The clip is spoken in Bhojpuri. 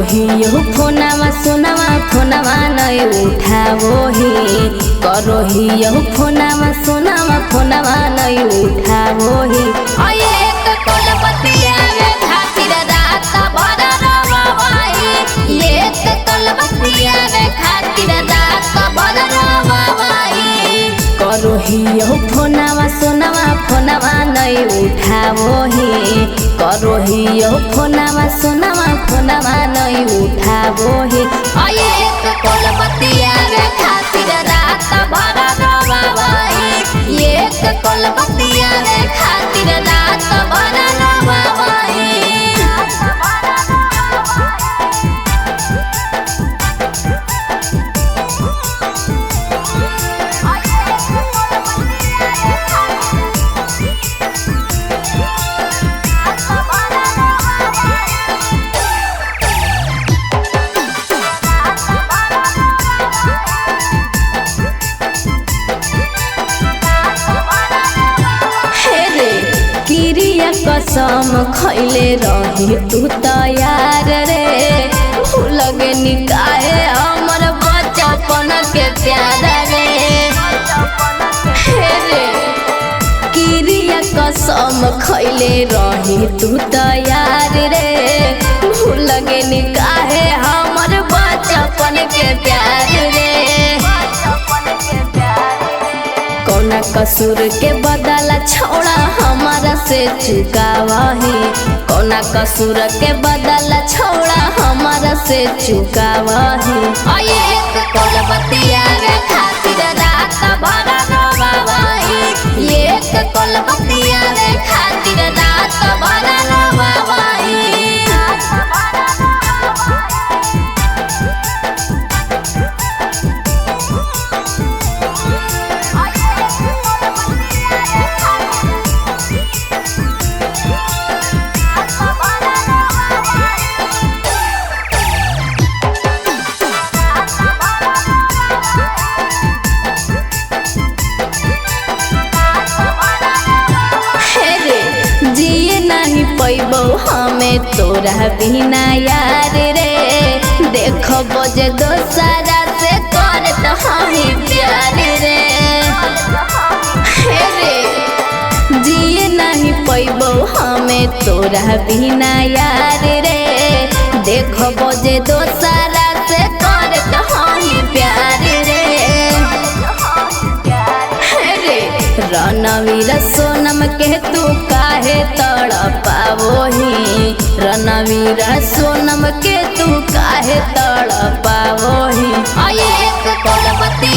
करोहियो फोनवा सोनवा फोनवा नहीं उठावो ही करोहियो फोनवा सोनवा फोनवा नहीं उठावो ही एक कलबतिया रे खातिर रात भर रवाई एक कलबतिया रे खातिर रात भर रवाई करोहियो फोनवा सोनवा फोनवा नहीं उठावो ही करोहियो फोनवा सोनवा फोनवा नहीं उठावो ही एक कलबतिया रे खातिर रात भर रवाई एक कलबतिया रे खातिर रात भर रवाई कसम खैले रही तू तैयार रे भूल गे निकाहे हमर बचपन के प्यार रे किरिया कसम खैले रही तू तैयार रे भूल गे निकाहे हमर बचपन के प्यार रे कौना कसूर के बदला छोड़ा हमारा से चुकावही कौना कसूर के बदला छोड़ा हमारा से चुकावही एक कलबतिया रे खातिर रात भर रवाई एक कलबतिया रे खातिर रात भर रवाई पैबो हमें तोरा बिना यार रे देखो बजे दोसरा से कर तो हमें प्यार रे जिए नहीं पैबो हमें तोरा बिना यार रे देखो बजे दोसरा से कर तो हमें प्यार रे रणवीर सोनम के तू काहे तड़पावो ही रणवीर सोनम के तू काहे तड़पावो ही एक कलबतिया